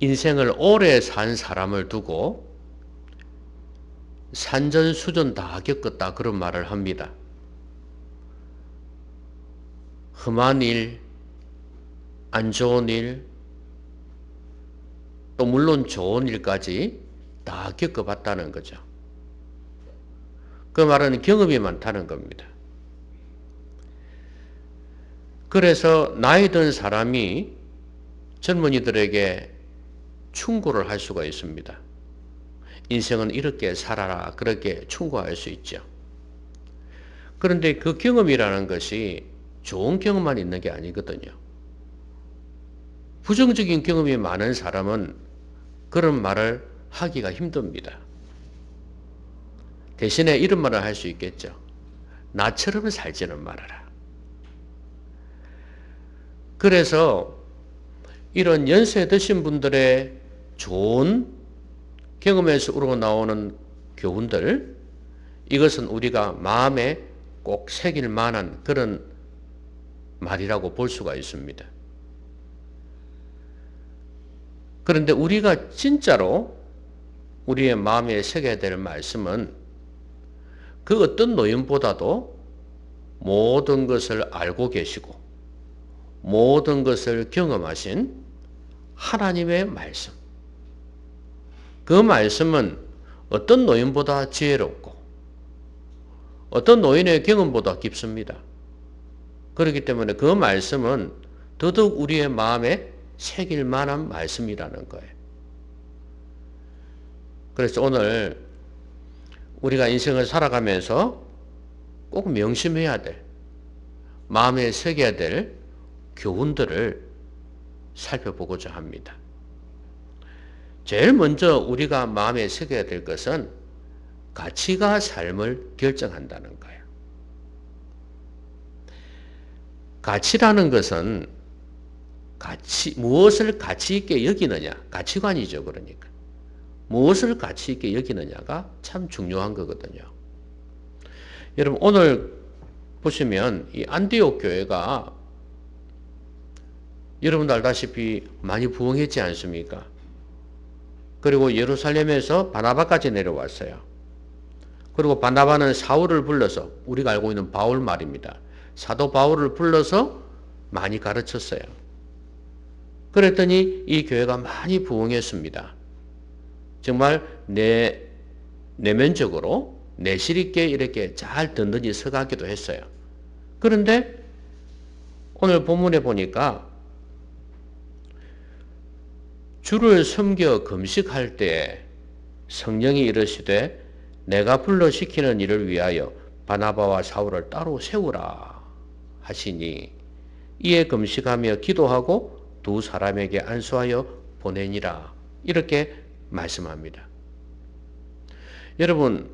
인생을 오래 산 사람을 두고 산전수전 다 겪었다 그런 말을 합니다. 험한 일, 안 좋은 일, 또 물론 좋은 일까지 다 겪어봤다는 거죠. 그 말은 경험이 많다는 겁니다. 그래서 나이 든 사람이 젊은이들에게 충고를 할 수가 있습니다. 인생은 이렇게 살아라, 그렇게 충고할 수 있죠. 그런데 그 경험이라는 것이 좋은 경험만 있는 게 아니거든요. 부정적인 경험이 많은 사람은 그런 말을 하기가 힘듭니다. 대신에 이런 말을 할 수 있겠죠. 나처럼 살지는 말아라. 그래서 이런 연세 드신 분들의 좋은 경험에서 우러나오는 교훈들, 이것은 우리가 마음에 꼭 새길 만한 그런 말이라고 볼 수가 있습니다. 그런데 우리가 진짜로 우리의 마음에 새겨야 될 말씀은 그 어떤 노인보다도 모든 것을 알고 계시고 모든 것을 경험하신 하나님의 말씀. 그 말씀은 어떤 노인보다 지혜롭고 어떤 노인의 경험보다 깊습니다. 그렇기 때문에 그 말씀은 더더욱 우리의 마음에 새길 만한 말씀이라는 거예요. 그래서 오늘 우리가 인생을 살아가면서 꼭 명심해야 될, 마음에 새겨야 될 교훈들을 살펴보고자 합니다. 제일 먼저 우리가 마음에 새겨야 될 것은 가치가 삶을 결정한다는 거예요. 가치라는 것은 무엇을 가치 있게 여기느냐, 가치관이죠. 그러니까 무엇을 가치 있게 여기느냐가 참 중요한 거거든요. 여러분 오늘 보시면 이 안디옥 교회가 여러분도 알다시피 많이 부흥했지 않습니까? 그리고 예루살렘에서 바나바까지 내려왔어요. 그리고 바나바는 사울을 불러서, 우리가 알고 있는 바울 말입니다. 사도 바울을 불러서 많이 가르쳤어요. 그랬더니 이 교회가 많이 부흥했습니다. 정말 내면적으로 내실 있게 이렇게 잘 든든히 서가기도 했어요. 그런데 오늘 본문에 보니까 주를 섬겨 금식할 때에 성령이 이르시되 내가 불러시키는 일을 위하여 바나바와 사울을 따로 세우라 하시니 이에 금식하며 기도하고 두 사람에게 안수하여 보내니라. 이렇게 말씀합니다. 여러분,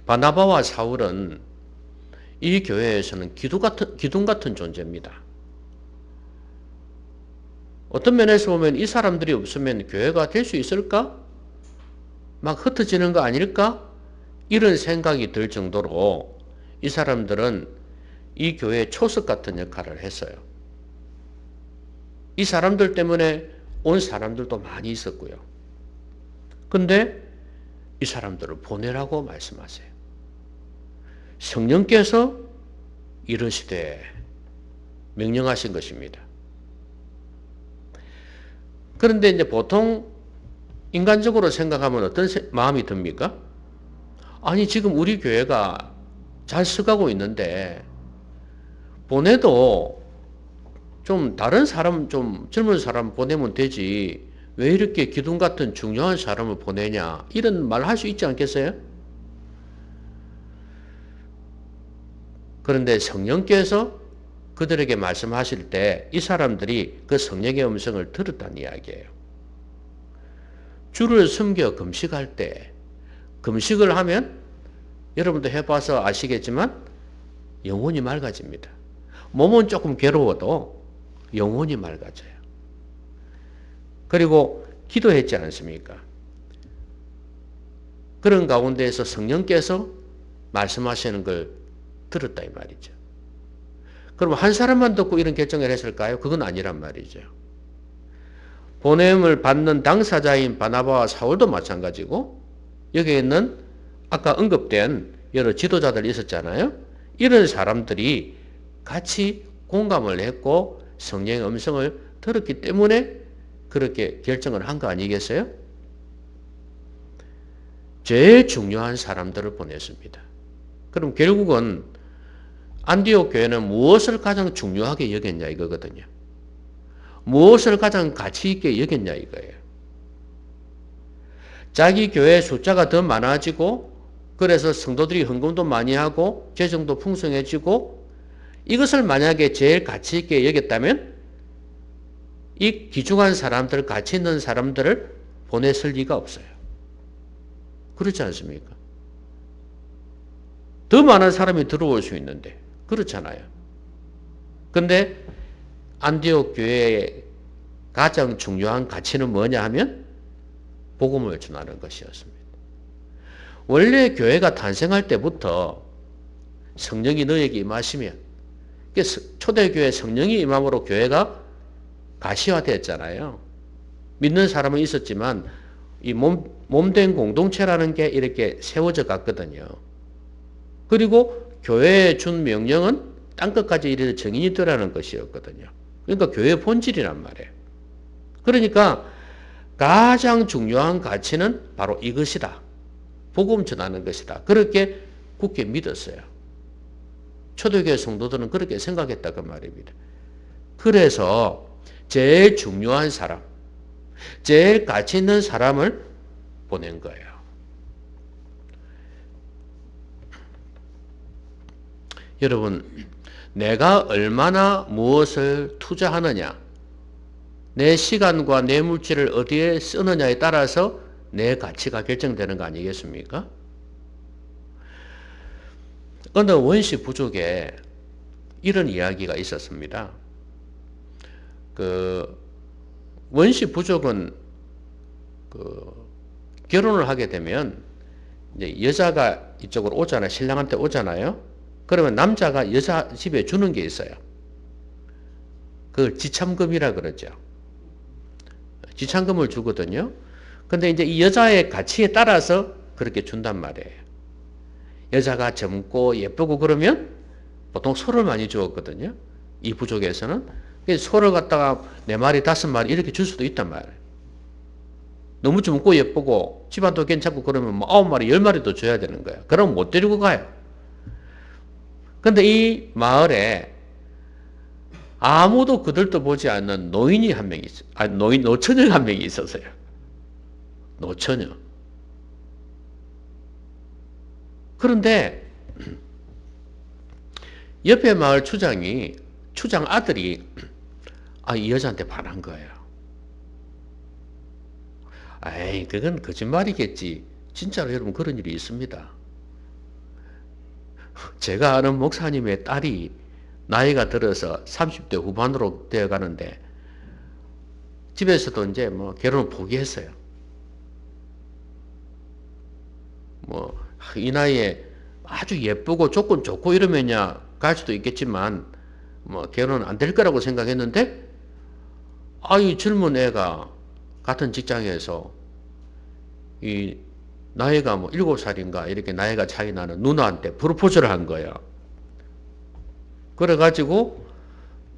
바나바와 사울은 이 교회에서는 기둥 같은 존재입니다. 어떤 면에서 보면 이 사람들이 없으면 교회가 될 수 있을까? 막 흩어지는 거 아닐까? 이런 생각이 들 정도로 이 사람들은 이 교회의 초석 같은 역할을 했어요. 이 사람들 때문에 온 사람들도 많이 있었고요. 근데 이 사람들을 보내라고 말씀하세요. 성령께서 이르시되 명령하신 것입니다. 그런데 이제 보통 인간적으로 생각하면 어떤 마음이 듭니까? 아니, 지금 우리 교회가 잘 서가고 있는데, 보내도 좀 다른 사람, 좀 젊은 사람 보내면 되지, 왜 이렇게 기둥 같은 중요한 사람을 보내냐, 이런 말 할 수 있지 않겠어요? 그런데 성령께서 그들에게 말씀하실 때 이 사람들이 그 성령의 음성을 들었다는 이야기예요. 주를 섬겨 금식할 때, 금식을 하면 여러분도 해봐서 아시겠지만 영혼이 맑아집니다. 몸은 조금 괴로워도 영혼이 맑아져요. 그리고 기도했지 않습니까? 그런 가운데에서 성령께서 말씀하시는 걸 들었다 이 말이죠. 그럼 한 사람만 듣고 이런 결정을 했을까요? 그건 아니란 말이죠. 보냄을 받는 당사자인 바나바와 사울도 마찬가지고 여기에 있는 아까 언급된 여러 지도자들이 있었잖아요. 이런 사람들이 같이 공감을 했고 성령의 음성을 들었기 때문에 그렇게 결정을 한 거 아니겠어요? 제일 중요한 사람들을 보냈습니다. 그럼 결국은 안디옥 교회는 무엇을 가장 중요하게 여겼냐 이거거든요. 무엇을 가장 가치 있게 여겼냐 이거예요. 자기 교회 숫자가 더 많아지고 그래서 성도들이 헌금도 많이 하고 재정도 풍성해지고 이것을 만약에 제일 가치 있게 여겼다면 이 귀중한 사람들, 가치 있는 사람들을 보냈을 리가 없어요. 그렇지 않습니까? 더 많은 사람이 들어올 수 있는데 그렇잖아요. 근데 안디옥 교회의 가장 중요한 가치는 뭐냐 하면 복음을 전하는 것이었습니다. 원래 교회가 탄생할 때부터 성령이 너에게 임하시면 초대교회 성령이 임함으로 교회가 가시화되었잖아요. 믿는 사람은 있었지만 이 몸된 공동체라는 게 이렇게 세워져 갔거든요. 그리고 교회에 준 명령은 땅끝까지 이르러 정인이 되라는 것이었거든요. 그러니까 교회의 본질이란 말이에요. 그러니까 가장 중요한 가치는 바로 이것이다. 복음 전하는 것이다. 그렇게 굳게 믿었어요. 초대교회 성도들은 그렇게 생각했다 그 말입니다. 그래서 제일 중요한 사람, 제일 가치 있는 사람을 보낸 거예요. 여러분, 내가 얼마나 무엇을 투자하느냐, 내 시간과 내 물질을 어디에 쓰느냐에 따라서 내 가치가 결정되는 거 아니겠습니까? 어느 원시 부족에 이런 이야기가 있었습니다. 그 원시 부족은 결혼을 하게 되면 이제 여자가 이쪽으로 오잖아요. 신랑한테 오잖아요. 그러면 남자가 여자 집에 주는 게 있어요. 그걸 지참금이라 그러죠. 지참금을 주거든요. 근데 이제 이 여자의 가치에 따라서 그렇게 준단 말이에요. 여자가 젊고 예쁘고 그러면 보통 소를 많이 주었거든요. 이 부족에서는. 소를 갖다가 4마리, 5마리 이렇게 줄 수도 있단 말이에요. 너무 젊고 예쁘고 집안도 괜찮고 그러면 뭐 9마리, 10마리도 줘야 되는 거예요. 그럼 못 데리고 가요. 근데 이 마을에 아무도 그들도 보지 않는 노인이 한 명이 있어요. 노처녀가 한 명이 있었어요. 노처녀. 그런데 옆에 마을 추장 아들이 이 여자한테 반한 거예요. 에이, 그건 거짓말이겠지. 진짜로 여러분 그런 일이 있습니다. 제가 아는 목사님의 딸이 나이가 들어서 30대 후반으로 되어 가는데 집에서도 이제 뭐 결혼을 포기했어요. 이 나이에 아주 예쁘고 조건 좋고 이러면야 갈 수도 있겠지만 결혼 안 될 거라고 생각했는데 이 젊은 애가 같은 직장에서 이 나이가 7살인가 이렇게 나이가 차이 나는 누나한테 프로포즈를 한 거예요. 그래가지고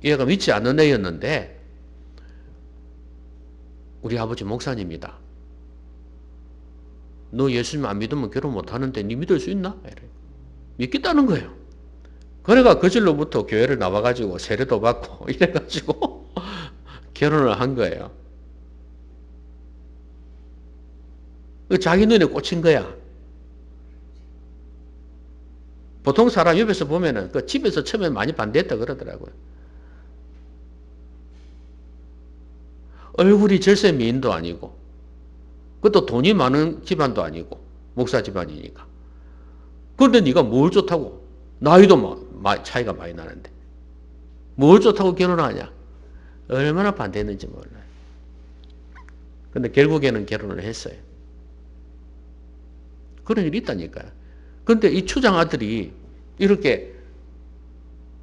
얘가 믿지 않는 애였는데 우리 아버지 목사님이다. 너 예수님 안 믿으면 결혼 못 하는데 네 믿을 수 있나? 믿겠다는 거예요. 그래가 그 질로부터 교회를 나와가지고 세례도 받고 이래가지고 결혼을 한 거예요. 자기 눈에 꽂힌 거야. 보통 사람 옆에서 보면은 그 집에서 처음에 많이 반대했다 그러더라고요. 얼굴이 절세 미인도 아니고 그것도 돈이 많은 집안도 아니고 목사 집안이니까. 그런데 네가 뭘 좋다고? 나이도 차이가 많이 나는데 뭘 좋다고 결혼하냐? 얼마나 반대했는지 몰라요. 근데 결국에는 결혼을 했어요. 그런 일이 있다니까요. 근데 이 추장 아들이 이렇게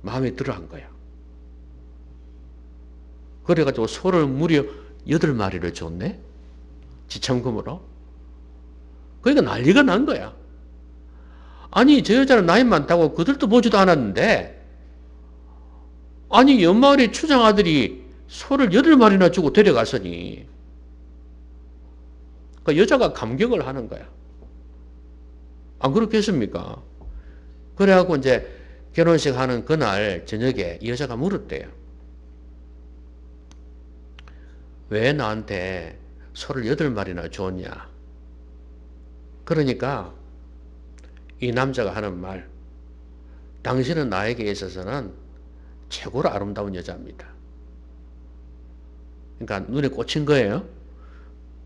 마음에 들어 한 거야. 그래가지고 소를 무려 8마리를 줬네? 지참금으로. 그러니까 난리가 난 거야. 아니, 저 여자는 나이 많다고 그들도 보지도 않았는데, 아니, 옆마을의 추장 아들이 소를 8마리나 주고 데려갔으니, 그 여자가 감격을 하는 거야. 안 그렇겠습니까? 그래갖고 이제 결혼식 하는 그날 저녁에 이 여자가 물었대요. 왜 나한테 소를 8마리나 줬냐? 그러니까 이 남자가 하는 말, 당신은 나에게 있어서는 최고로 아름다운 여자입니다. 그러니까 눈에 꽂힌 거예요.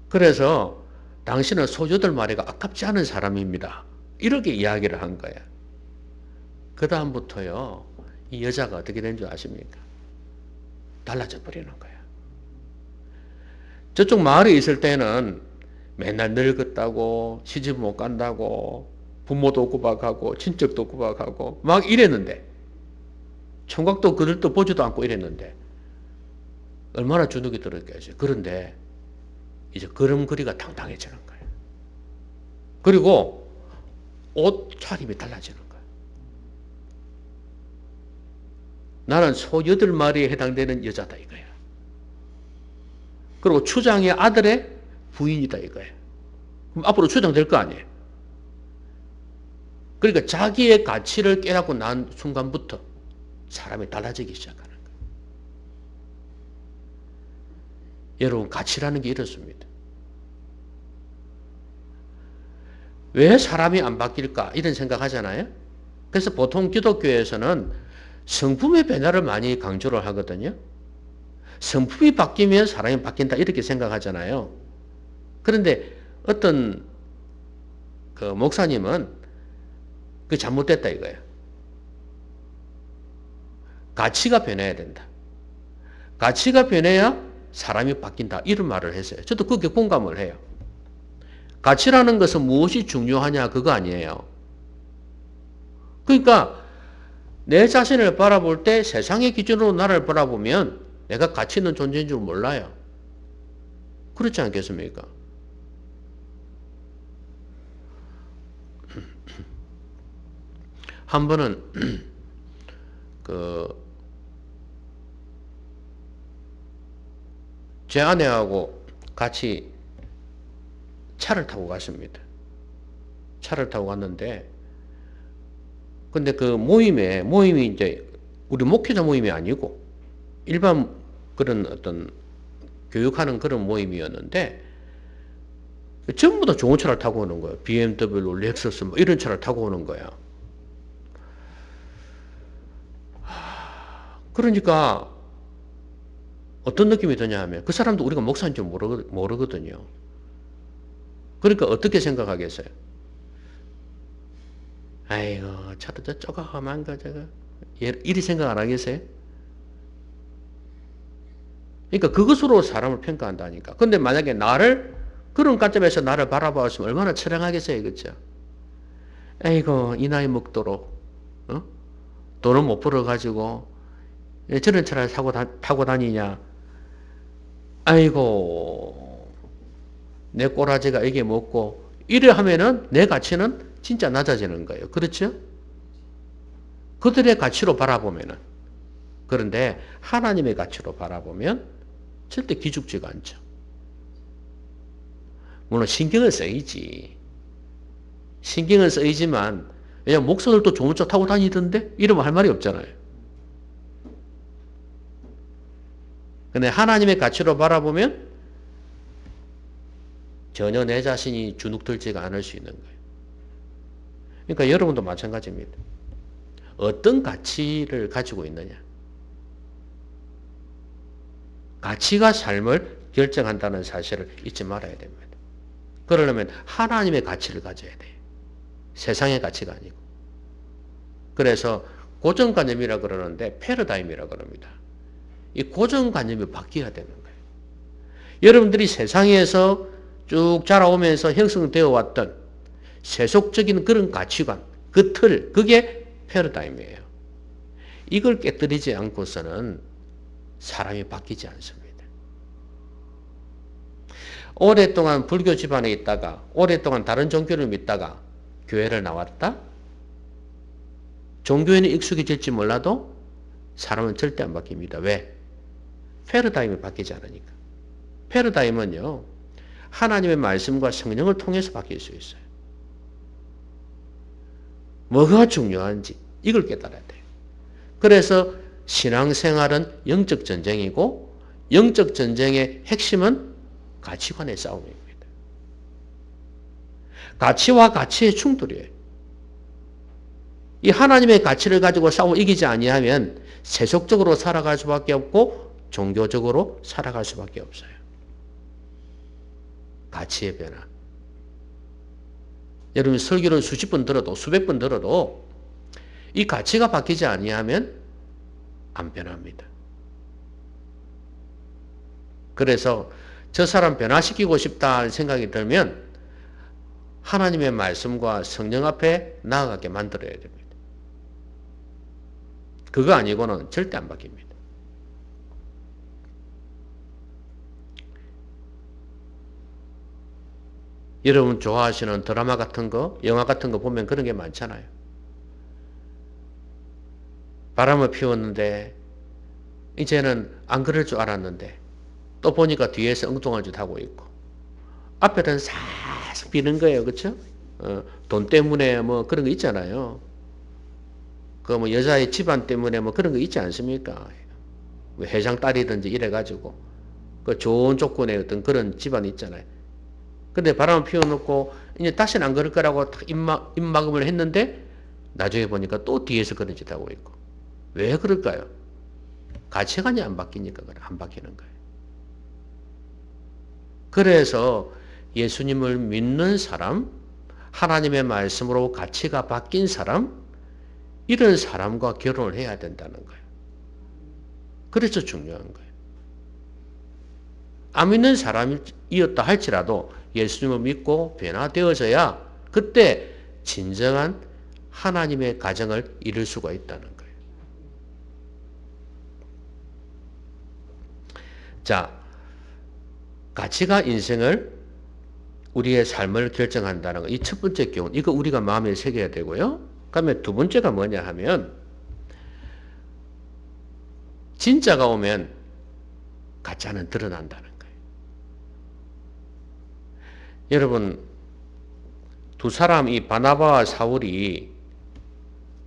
그래서 당신은 소 8마리가 아깝지 않은 사람입니다. 이렇게 이야기를 한 거야. 그 다음부터요, 이 여자가 어떻게 된 줄 아십니까? 달라져 버리는 거야. 저쪽 마을에 있을 때는 맨날 늙었다고, 시집 못 간다고, 부모도 구박하고, 친척도 구박하고, 막 이랬는데, 총각도 그들도 보지도 않고 이랬는데, 얼마나 주눅이 들었겠어요. 그런데, 이제 걸음걸이가 당당해지는 거예요. 그리고, 옷 차림이 달라지는 거예요. 나는 소 8마리에 해당되는 여자다 이거야. 그리고 추장의 아들의 부인이다 이거예요. 그럼 앞으로 추장 될 거 아니에요. 그러니까 자기의 가치를 깨닫고 난 순간부터 사람이 달라지기 시작하는 거예요. 여러분, 가치라는 게 이렇습니다. 왜 사람이 안 바뀔까? 이런 생각 하잖아요. 그래서 보통 기독교에서는 성품의 변화를 많이 강조를 하거든요. 성품이 바뀌면 사람이 바뀐다 이렇게 생각하잖아요. 그런데 어떤 그 목사님은 그 잘못됐다 이거예요. 가치가 변해야 된다. 가치가 변해야 사람이 바뀐다 이런 말을 했어요. 저도 그게 공감을 해요. 가치라는 것은 무엇이 중요하냐 그거 아니에요. 그러니까 내 자신을 바라볼 때 세상의 기준으로 나를 바라보면 내가 가치 있는 존재인 줄 몰라요. 그렇지 않겠습니까? 한 번은 제 아내하고 같이 차를 타고 갔습니다. 차를 타고 갔는데, 근데 그 모임이 이제 우리 목회자 모임이 아니고 일반 그런 어떤 교육하는 그런 모임이었는데, 전부 다 좋은 차를 타고 오는 거예요. BMW, 렉서스 뭐 이런 차를 타고 오는 거야. 그러니까 어떤 느낌이 드냐 하면 그 사람도 우리가 목사인 줄 모르거든요. 그러니까 어떻게 생각하겠어요? 아이고, 차도 저 쪼가만 거 저거. 이리 생각 안 하겠어요? 그러니까 그것으로 사람을 평가한다니까. 근데 만약에 나를 그런 관점에서 나를 바라보았으면 얼마나 처량하겠어요, 그렇죠? 아이고, 이 나이 먹도록 돈을 못 벌어가지고 저런 차를 타고 다니냐? 아이고, 내 꼬라지가 이게 먹고 이래 하면은 내 가치는 진짜 낮아지는 거예요. 그렇죠? 그들의 가치로 바라보면은. 그런데 하나님의 가치로 바라보면 절대 기죽지가 않죠. 물론 신경은 쓰이지. 신경은 쓰이지만 왜냐면 목사들도 좋은 차 타고 다니던데 이러면 할 말이 없잖아요. 근데 하나님의 가치로 바라보면 전혀 내 자신이 주눅들지가 않을 수 있는 거예요. 그러니까 여러분도 마찬가지입니다. 어떤 가치를 가지고 있느냐. 가치가 삶을 결정한다는 사실을 잊지 말아야 됩니다. 그러려면 하나님의 가치를 가져야 돼요. 세상의 가치가 아니고. 그래서 고정관념이라 그러는데 패러다임이라 그럽니다. 이 고정관념이 바뀌어야 되는 거예요. 여러분들이 세상에서 쭉 자라오면서 형성되어 왔던 세속적인 그런 가치관, 그 틀, 그게 패러다임이에요. 이걸 깨뜨리지 않고서는 사람이 바뀌지 않습니다. 오랫동안 불교 집안에 있다가 오랫동안 다른 종교를 믿다가 교회를 나왔다? 종교에는 익숙해질지 몰라도 사람은 절대 안 바뀝니다. 왜? 패러다임이 바뀌지 않으니까. 패러다임은요, 하나님의 말씀과 성령을 통해서 바뀔 수 있어요. 뭐가 중요한지 이걸 깨달아야 돼요. 그래서 신앙생활은 영적 전쟁이고 영적 전쟁의 핵심은 가치관의 싸움입니다. 가치와 가치의 충돌이에요. 이 하나님의 가치를 가지고 싸워 이기지 아니하면 세속적으로 살아갈 수밖에 없고 종교적으로 살아갈 수밖에 없어요. 가치의 변화. 여러분 설교를 수십 번 들어도 수백 번 들어도 이 가치가 바뀌지 아니하면 안 변합니다. 그래서 저 사람 변화시키고 싶다는 생각이 들면 하나님의 말씀과 성령 앞에 나아가게 만들어야 됩니다. 그거 아니고는 절대 안 바뀝니다. 여러분 좋아하시는 드라마 같은 거, 영화 같은 거 보면 그런 게 많잖아요. 바람을 피웠는데 이제는 안 그럴 줄 알았는데 또 보니까 뒤에서 엉뚱한 짓 하고 있고 앞에는 싹 비는 거예요. 그렇죠? 돈 때문에 뭐 그런 거 있잖아요. 그 뭐 여자의 집안 때문에 뭐 그런 거 있지 않습니까? 회장 딸이든지 이래가지고 그 좋은 조건의 어떤 그런 집안 있잖아요. 근데 바람을 피워놓고 이제 다시는 안 그럴 거라고 입막음을 했는데 나중에 보니까 또 뒤에서 그런 짓 하고 있고. 왜 그럴까요? 가치관이 안 바뀌니까 그래. 안 바뀌는 거예요. 그래서 예수님을 믿는 사람, 하나님의 말씀으로 가치가 바뀐 사람, 이런 사람과 결혼을 해야 된다는 거예요. 그래서 중요한 거예요. 안 믿는 사람이었다 할지라도 예수님을 믿고 변화되어져야 그때 진정한 하나님의 가정을 이룰 수가 있다는 거예요. 자, 가치가 인생을 우리의 삶을 결정한다는 거. 이 첫 번째 교훈. 이거 우리가 마음에 새겨야 되고요. 그 다음에 두 번째가 뭐냐 하면 진짜가 오면 가짜는 드러난다는 거예요. 여러분 두 사람 이 바나바와 사울이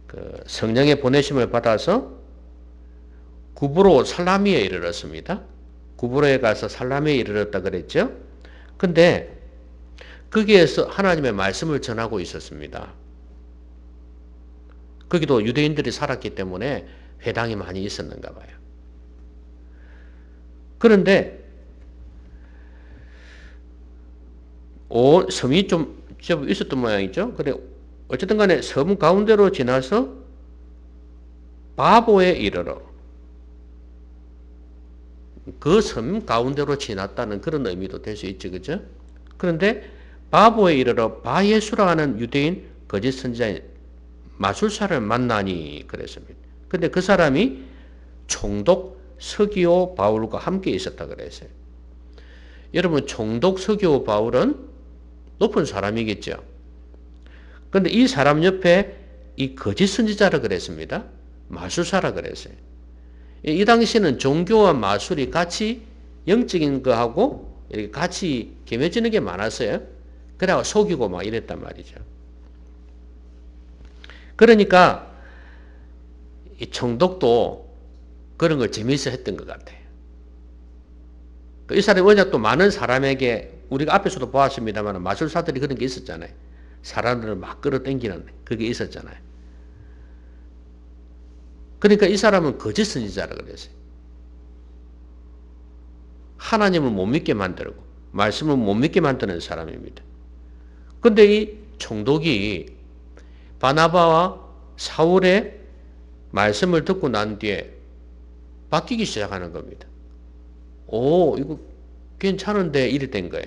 그 성령의 보내심을 받아서 구브로 살라미에 이르렀습니다. 구브로에 가서 살라미에 이르렀다 그랬죠. 근데 거기에서 하나님의 말씀을 전하고 있었습니다. 거기도 유대인들이 살았기 때문에 회당이 많이 있었는가 봐요. 그런데 섬이 좀 있었던 모양이죠. 근데 어쨌든 간에 섬 가운데로 지나서 바보에 이르러 그 섬 가운데로 지났다는 그런 의미도 될 수 있죠. 그죠? 그런데 바보에 이르러 바예수라 하는 유대인 거짓 선지자인 마술사를 만나니 그랬습니다. 근데 그 사람이 총독 서기오 바울과 함께 있었다 그랬어요. 여러분 총독 서기오 바울은 높은 사람이겠죠. 근데 이 사람 옆에 이 거짓 선지자라 그랬습니다. 마술사라 그랬어요. 이 당시에는 종교와 마술이 같이 영적인 거하고 이렇게 같이 겸해지는 게 많았어요. 그래가 속이고 막 이랬단 말이죠. 그러니까 이 총독도 그런 걸 재미있어 했던 것 같아요. 이 사람이 워낙 또 많은 사람에게 우리가 앞에서도 보았습니다만 마술사들이 그런 게 있었잖아요. 사람들을 막 끌어당기는 그게 있었잖아요. 그러니까 이 사람은 거짓 선지자라 그랬어요. 하나님을 못 믿게 만들고 말씀을 못 믿게 만드는 사람입니다. 근데 이 총독이 바나바와 사울의 말씀을 듣고 난 뒤에 바뀌기 시작하는 겁니다. 오, 이거 괜찮은데 이래 된 거예요.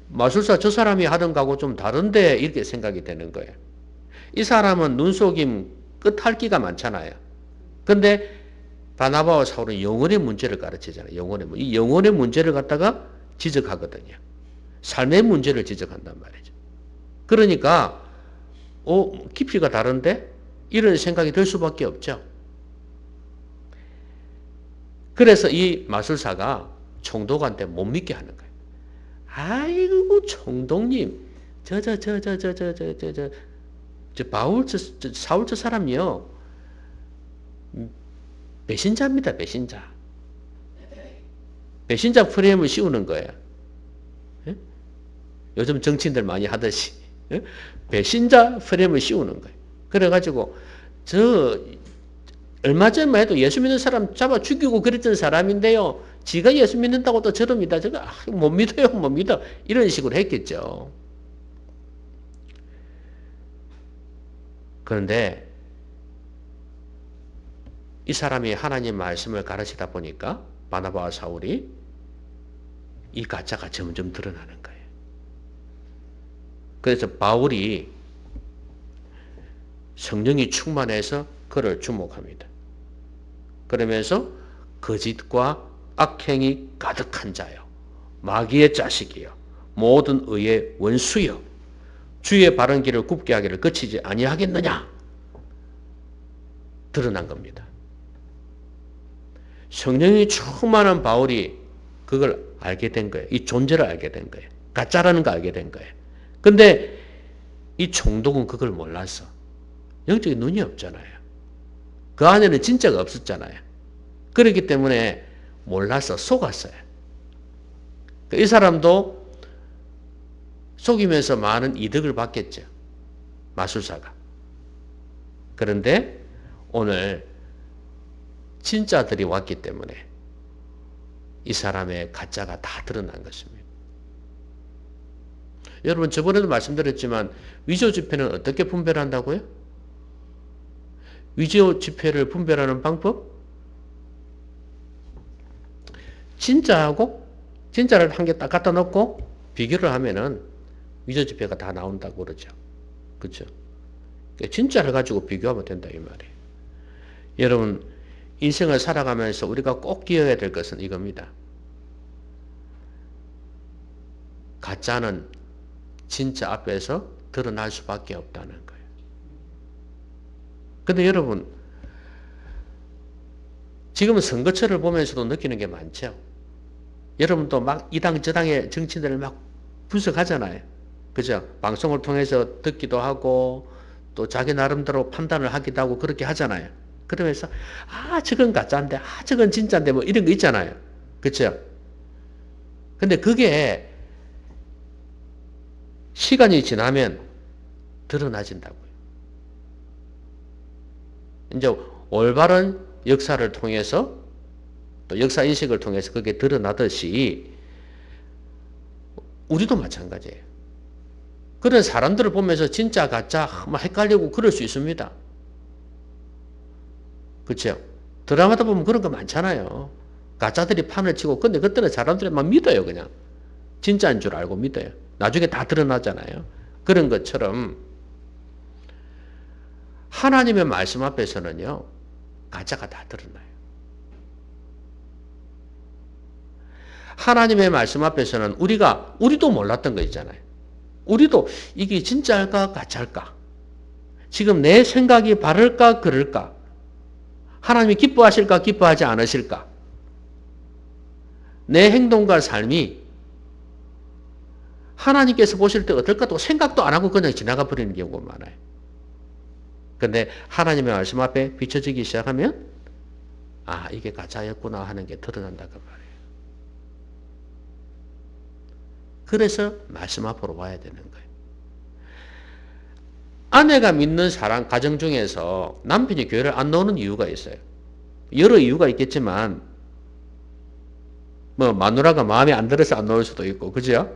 마술사 저 사람이 하던 거하고 좀 다른데 이렇게 생각이 되는 거예요. 이 사람은 눈속임 끝핥기가 많잖아요. 근데 바나바와 사울은 영혼의 문제를 가르치잖아요. 이 영혼의 문제를 갖다가 지적하거든요. 삶의 문제를 지적한단 말이죠. 그러니까 깊이가 다른데? 이런 생각이 들 수밖에 없죠. 그래서 이 마술사가 총독한테 못 믿게 하는 거예요. 아이고 총독님, 사울 저 사람이요, 배신자입니다, 배신자. 배신자 프레임을 씌우는 거예요. 예? 요즘 정치인들 많이 하듯이 배신자 프레임을 씌우는 거예요. 그래가지고 얼마 전만 해도 예수 믿는 사람 잡아 죽이고 그랬던 사람인데요, 지가 예수 믿는다고 또 저럽니다. 제가 못 믿어요, 못 믿어. 이런 식으로 했겠죠. 그런데 이 사람이 하나님 말씀을 가르치다 보니까 바나바와 사울이 이 가짜가 점점 드러나는 거예요. 그래서 바울이 성령이 충만해서 그를 주목합니다. 그러면서 거짓과 악행이 가득한 자요, 마귀의 자식이요, 모든 의의 원수요, 주의 바른 길을 굽게 하기를 거치지 아니하겠느냐, 드러난 겁니다. 성령이 충만한 바울이 그걸 알게 된 거예요. 이 존재를 알게 된 거예요. 가짜라는 거 알게 된 거예요. 근데 이 총독은 그걸 몰랐어. 영적인 눈이 없잖아요. 그 안에는 진짜가 없었잖아요. 그렇기 때문에 몰라서 속았어요. 이 사람도 속이면서 많은 이득을 받겠죠, 마술사가. 그런데 오늘 진짜들이 왔기 때문에 이 사람의 가짜가 다 드러난 것입니다. 여러분, 저번에도 말씀드렸지만 위조 지폐는 어떻게 분별한다고요? 위조 지폐를 분별하는 방법? 진짜를 한 개 딱 갖다 놓고 비교를 하면은 위조 지폐가 다 나온다고 그러죠. 그렇죠? 진짜를 가지고 비교하면 된다 이 말이에요. 여러분, 인생을 살아가면서 우리가 꼭 기억해야 될 것은 이겁니다. 가짜는 진짜 앞에서 드러날 수밖에 없다는 거예요. 근데 여러분, 지금 선거철을 보면서도 느끼는 게 많죠. 여러분도 막 이 당 저 당의 정치인들을 막 분석하잖아요. 그죠? 방송을 통해서 듣기도 하고 또 자기 나름대로 판단을 하기도 하고 그렇게 하잖아요. 그러면서 저건 가짜인데 저건 진짜인데 뭐 이런 거 있잖아요. 그렇죠? 근데 그게 시간이 지나면 드러나진다고요. 이제 올바른 역사를 통해서 또 역사 인식을 통해서 그게 드러나듯이 우리도 마찬가지예요. 그런 사람들을 보면서 진짜 가짜 막 헷갈리고 그럴 수 있습니다. 그렇죠? 드라마다 보면 그런 거 많잖아요. 가짜들이 판을 치고, 근데 그때는 사람들이 막 믿어요. 그냥 진짜인 줄 알고 믿어요. 나중에 다 드러나잖아요. 그런 것처럼 하나님의 말씀 앞에서는요, 가짜가 다 드러나요. 하나님의 말씀 앞에서는 우리도 몰랐던 거 있잖아요. 우리도 이게 진짜일까 가짜일까? 지금 내 생각이 바를까 그럴까? 하나님이 기뻐하실까 기뻐하지 않으실까? 내 행동과 삶이 하나님께서 보실 때 어떨까 또 생각도 안 하고 그냥 지나가 버리는 경우가 많아요. 그런데 하나님의 말씀 앞에 비춰지기 시작하면 이게 가짜였구나 하는 게 드러난다고 말이에요. 그래서 말씀 앞으로 와야 되는 거예요. 아내가 믿는 사람 가정 중에서 남편이 교회를 안 나오는 이유가 있어요. 여러 이유가 있겠지만 뭐 마누라가 마음에 안 들어서 안 나올 수도 있고, 그죠?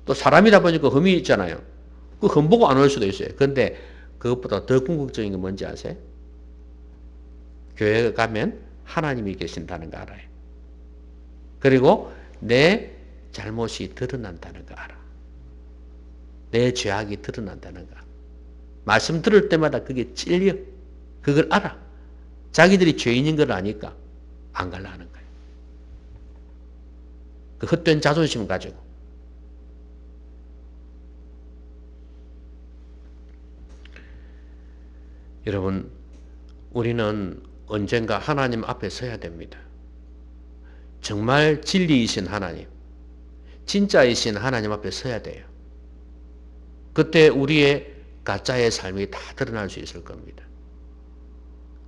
또 사람이다 보니까 흠이 있잖아요. 그 흠 보고 안 올 수도 있어요. 그런데 그것보다 더 궁극적인 게 뭔지 아세요? 교회에 가면 하나님이 계신다는 거 알아요. 그리고 내 잘못이 드러난다는 거 알아. 내 죄악이 드러난다는 거. 말씀 들을 때마다 그게 찔려. 그걸 알아. 자기들이 죄인인 걸 아니까 안 갈라 하는 거예요. 그 헛된 자존심 가지고. 여러분, 우리는 언젠가 하나님 앞에 서야 됩니다. 정말 진리이신 하나님, 진짜이신 하나님 앞에 서야 돼요. 그때 우리의 가짜의 삶이 다 드러날 수 있을 겁니다.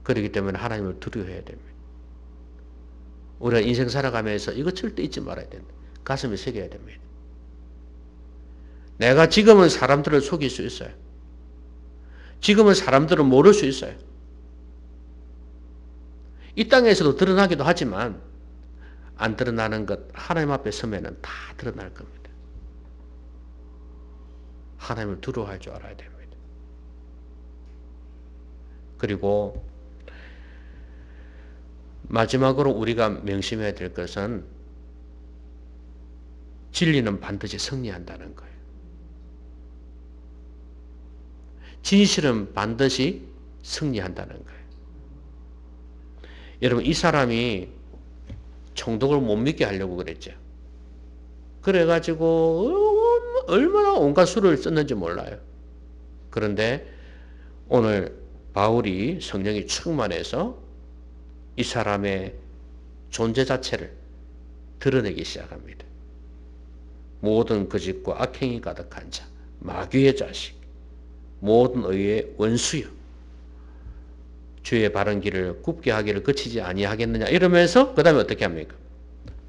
그렇기 때문에 하나님을 두려워해야 됩니다. 우리가 인생 살아가면서 이거 절대 잊지 말아야 된다. 가슴에 새겨야 됩니다. 내가 지금은 사람들을 속일 수 있어요. 지금은 사람들은 모를 수 있어요. 이 땅에서도 드러나기도 하지만 안 드러나는 것 하나님 앞에 서면은 다 드러날 겁니다. 하나님을 두려워할 줄 알아야 됩니다. 그리고 마지막으로 우리가 명심해야 될 것은 진리는 반드시 승리한다는 거예요. 진실은 반드시 승리한다는 거예요. 여러분, 이 사람이 총독을 못 믿게 하려고 그랬죠. 그래가지고 얼마나 온갖 수를 썼는지 몰라요. 그런데 오늘 바울이 성령이 충만해서 이 사람의 존재 자체를 드러내기 시작합니다. 모든 거짓과 악행이 가득한 자, 마귀의 자식, 모든 의의 원수여, 주의 바른 길을 굽게 하기를 그치지 아니하겠느냐 이러면서 그 다음에 어떻게 합니까?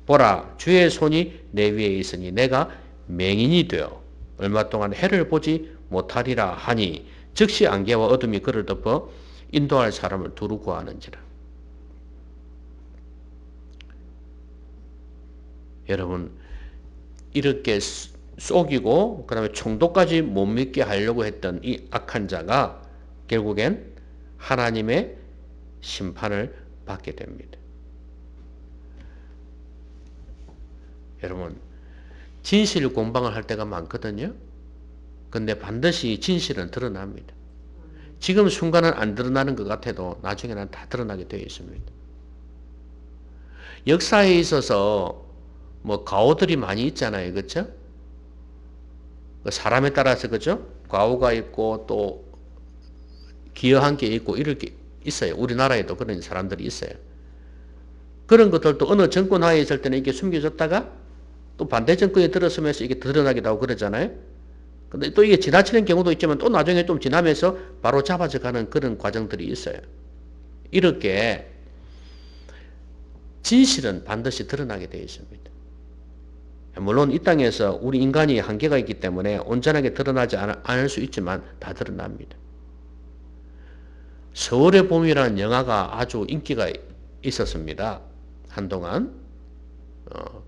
보라, 주의 손이 내 위에 있으니 내가 맹인이 되어 얼마 동안 해를 보지 못하리라 하니 즉시 안개와 어둠이 그를 덮어 인도할 사람을 두루 구하는지라. 여러분, 이렇게 속이고 그 다음에 총독까지 못 믿게 하려고 했던 이 악한 자가 결국엔 하나님의 심판을 받게 됩니다. 여러분, 진실 공방을 할 때가 많거든요. 근데 반드시 진실은 드러납니다. 지금 순간은 안 드러나는 것 같아도 나중에는 다 드러나게 되어 있습니다. 역사에 있어서 뭐 가오들이 많이 있잖아요. 그렇죠? 사람에 따라서 그죠? 과오가 있고 또 기여한 게 있고 이럴 게 있어요. 우리나라에도 그런 사람들이 있어요. 그런 것들도 어느 정권 하에 있을 때는 이게 숨겨졌다가 또 반대 정권에 들어서면서 이게 드러나기도 하고 그러잖아요. 근데 또 이게 지나치는 경우도 있지만 또 나중에 좀 지나면서 바로 잡아져 가는 그런 과정들이 있어요. 이렇게 진실은 반드시 드러나게 되어 있습니다. 물론 이 땅에서 우리 인간이 한계가 있기 때문에 온전하게 드러나지 않을 수 있지만 다 드러납니다. 서울의 봄이라는 영화가 아주 인기가 있었습니다. 한동안.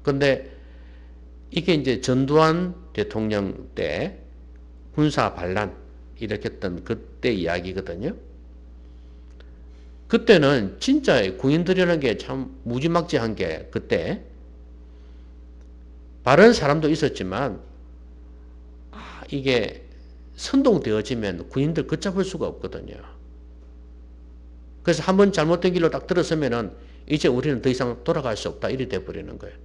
근데 이게 이제 전두환 대통령 때 군사 반란 일으켰던 그때 이야기거든요. 그때는 진짜 군인들이라는 게 참 무지막지한 게 그때 바른 사람도 있었지만 이게 선동되어지면 군인들 걷잡을 수가 없거든요. 그래서 한번 잘못된 길로 딱 들어서면은 이제 우리는 더 이상 돌아갈 수 없다 이래 돼버리는 거예요.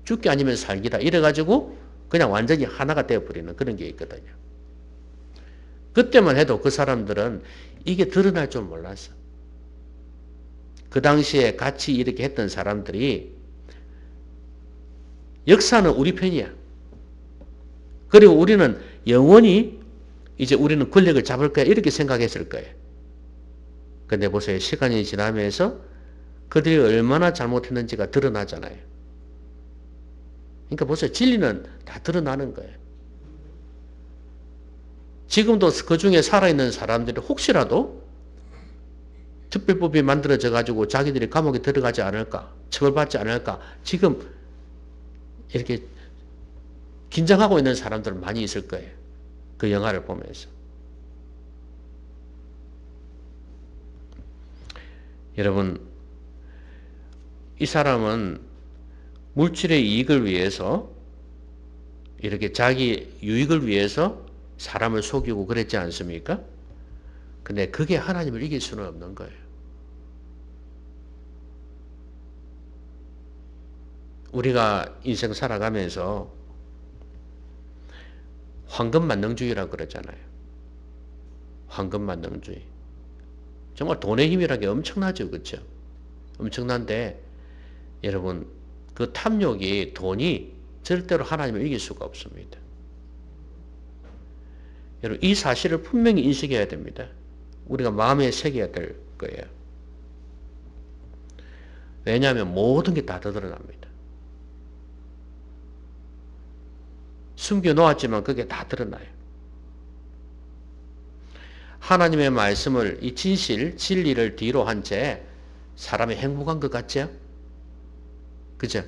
죽기 아니면 살기다 이래가지고 그냥 완전히 하나가 되어버리는 그런 게 있거든요. 그때만 해도 그 사람들은 이게 드러날 줄 몰랐어. 그 당시에 같이 이렇게 했던 사람들이 역사는 우리 편이야. 그리고 우리는 영원히 이제 우리는 권력을 잡을 거야 이렇게 생각했을 거예요. 근데 보세요. 시간이 지나면서 그들이 얼마나 잘못했는지가 드러나잖아요. 그러니까 보세요. 진리는 다 드러나는 거예요. 지금도 그 중에 살아있는 사람들이 혹시라도 특별법이 만들어져 가지고 자기들이 감옥에 들어가지 않을까, 처벌받지 않을까, 지금 이렇게 긴장하고 있는 사람들 많이 있을 거예요. 그 영화를 보면서. 여러분, 이 사람은 물질의 이익을 위해서 이렇게 자기 유익을 위해서 사람을 속이고 그랬지 않습니까? 근데 그게 하나님을 이길 수는 없는 거예요. 우리가 인생 살아가면서 황금만능주의라고 그러잖아요. 황금만능주의. 정말 돈의 힘이라는 게 엄청나죠. 그렇죠? 엄청난데 여러분 그 탐욕이 돈이 절대로 하나님을 이길 수가 없습니다. 여러분 이 사실을 분명히 인식해야 됩니다. 우리가 마음에 새겨야 될 거예요. 왜냐하면 모든 게 다 드러납니다. 숨겨놓았지만 그게 다 드러나요. 하나님의 말씀을 이 진리를 뒤로 한 채 사람이 행복한 것 같죠? 그죠?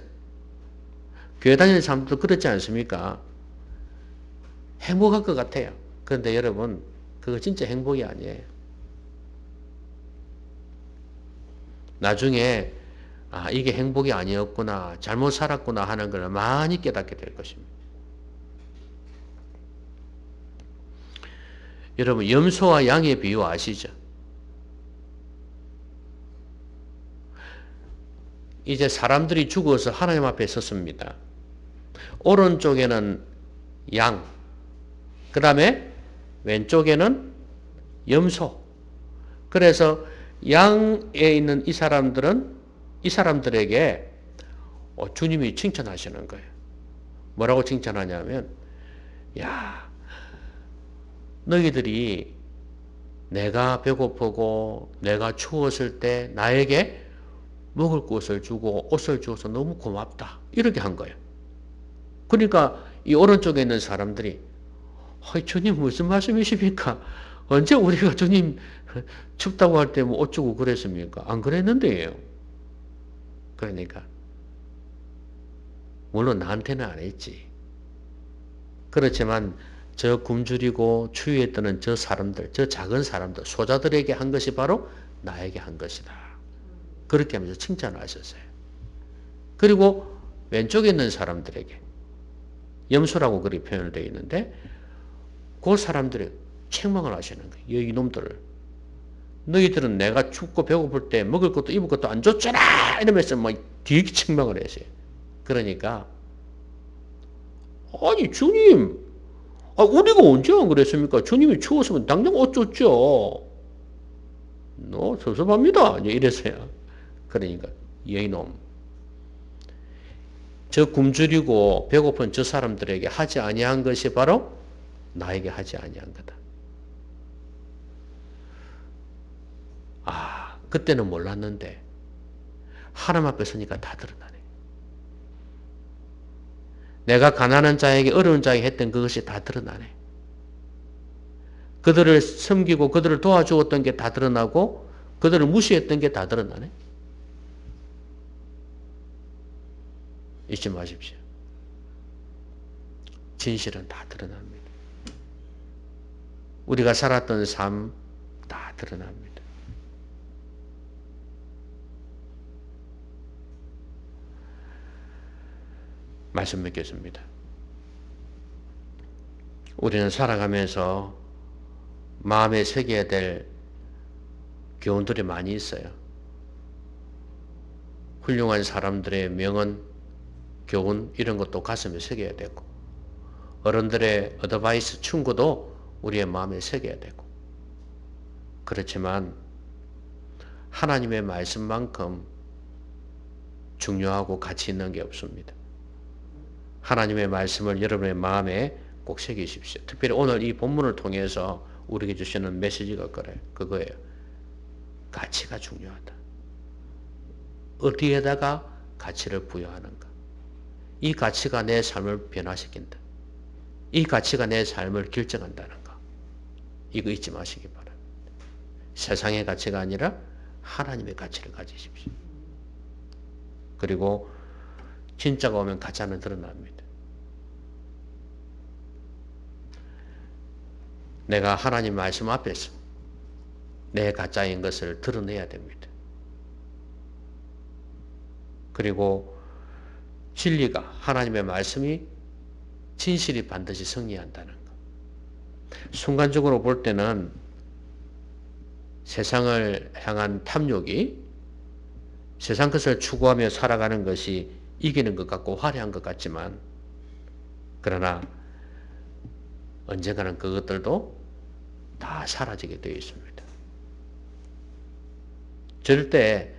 교회 다니는 사람들도 그렇지 않습니까? 행복할 것 같아요. 그런데 여러분 그거 진짜 행복이 아니에요. 나중에 이게 행복이 아니었구나, 잘못 살았구나 하는 걸 많이 깨닫게 될 것입니다. 여러분 염소와 양의 비유 아시죠? 이제 사람들이 죽어서 하나님 앞에 섰습니다. 오른쪽에는 양, 그 다음에 왼쪽에는 염소. 그래서 양에 있는 이 사람들에게 주님이 칭찬하시는 거예요. 뭐라고 칭찬하냐면, 야, 너희들이 내가 배고프고 내가 추웠을 때 나에게 먹을 것을 주고 옷을 주어서 너무 고맙다. 이렇게 한 거예요. 그러니까 이 오른쪽에 있는 사람들이 주님 무슨 말씀이십니까? 언제 우리가 주님 춥다고 할 때 뭐 옷 주고 그랬습니까? 안 그랬는데요. 그러니까 물론 나한테는 안 했지. 그렇지만 저 굶주리고 추위에 떠는 저 사람들, 저 작은 사람들, 소자들에게 한 것이 바로 나에게 한 것이다. 그렇게 하면서 칭찬을 하셨어요. 그리고 왼쪽에 있는 사람들에게 염소라고 그렇게 표현을 되어 있는데 그 사람들이 책망을 하시는 거예요. 이놈들을. 너희들은 내가 춥고 배고플 때 먹을 것도 입을 것도 안 줬잖아! 이러면서 막 되게 책망을 했어요. 그러니까 아니 주님, 우리가 언제 안 그랬습니까? 주님이 추웠으면 당장 옷 줬죠. 섭섭합니다. 이랬어요. 그러니까 이놈, 저 굶주리고 배고픈 저 사람들에게 하지 아니한 것이 바로 나에게 하지 아니한 거다. 그때는 몰랐는데 하나님 앞에 서니까 다 드러나네. 내가 가난한 자에게 어려운 자에게 했던 그것이 다 드러나네. 그들을 섬기고 그들을 도와주었던 게 다 드러나고 그들을 무시했던 게 다 드러나네. 잊지 마십시오. 진실은 다 드러납니다. 우리가 살았던 삶 다 드러납니다. 말씀 맺겠습니다. 우리는 살아가면서 마음에 새겨야 될 교훈들이 많이 있어요. 훌륭한 사람들의 명언, 교훈 이런 것도 가슴에 새겨야 되고 어른들의 어드바이스, 충고도 우리의 마음에 새겨야 되고 그렇지만 하나님의 말씀만큼 중요하고 가치 있는 게 없습니다. 하나님의 말씀을 여러분의 마음에 꼭 새기십시오. 특별히 오늘 이 본문을 통해서 우리에게 주시는 메시지가 그거예요. 가치가 중요하다. 어디에다가 가치를 부여하는가. 이 가치가 내 삶을 변화시킨다. 이 가치가 내 삶을 결정한다는 거. 이거 잊지 마시기 바랍니다. 세상의 가치가 아니라 하나님의 가치를 가지십시오. 그리고 진짜가 오면 가짜는 드러납니다. 내가 하나님 말씀 앞에서 내 가짜인 것을 드러내야 됩니다. 그리고 진리가 하나님의 말씀이 진실이 반드시 승리한다는 것. 순간적으로 볼 때는 세상을 향한 탐욕이 세상 것을 추구하며 살아가는 것이 이기는 것 같고 화려한 것 같지만 그러나 언젠가는 그것들도 다 사라지게 되어 있습니다. 절대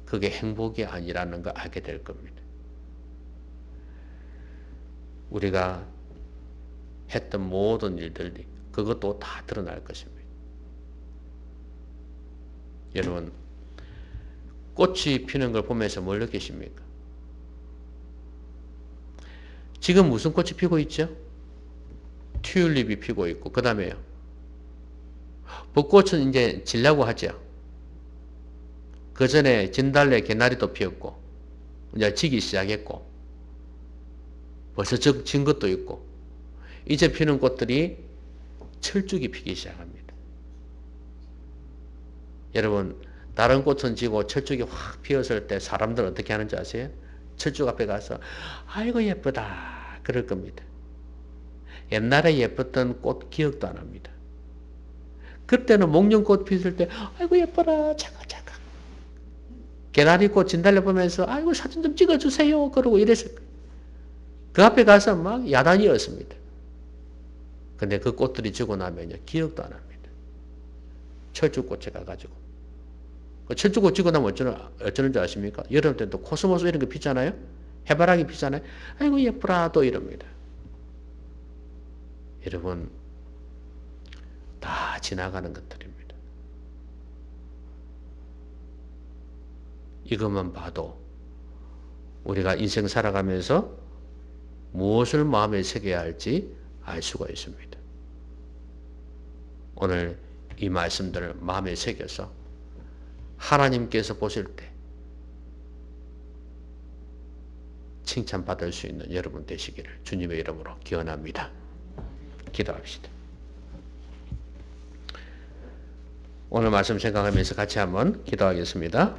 그게 행복이 아니라는 걸 알게 될 겁니다. 우리가 했던 모든 일들이 그것도 다 드러날 것입니다. 여러분, 꽃이 피는 걸 보면서 뭘 느끼십니까? 지금 무슨 꽃이 피고 있죠? 튤립이 피고 있고, 그 다음에요. 벚꽃은 이제 지려고 하죠. 그 전에 진달래, 개나리도 피었고, 이제 지기 시작했고, 벌써 진 것도 있고, 이제 피는 꽃들이 철쭉이 피기 시작합니다. 여러분, 다른 꽃은 지고 철쭉이 확 피었을 때 사람들은 어떻게 하는지 아세요? 철쭉 앞에 가서 아이고 예쁘다 그럴 겁니다. 옛날에 예뻤던 꽃 기억도 안 합니다. 그때는 목련꽃 피었을 때 아이고 예뻐라 차가차가. 개나리꽃 진달래 보면서 아이고 사진 좀 찍어주세요 그러고 이랬을 거예요. 그 앞에 가서 막 야단이었습니다. 근데 그 꽃들이 지고 나면요 기억도 안 합니다. 철쭉꽃에 가가지고 그 철쭉꽃 지고 나면 어쩌는 줄 아십니까? 여름 때도 코스모스 이런 거 피잖아요. 해바라기 피잖아요. 아이고 예쁘라 또 이럽니다. 여러분 다 지나가는 것들입니다. 이것만 봐도 우리가 인생 살아가면서 무엇을 마음에 새겨야 할지 알 수가 있습니다. 오늘 이 말씀들을 마음에 새겨서 하나님께서 보실 때 칭찬받을 수 있는 여러분 되시기를 주님의 이름으로 기원합니다. 기도합시다. 오늘 말씀 생각하면서 같이 한번 기도하겠습니다.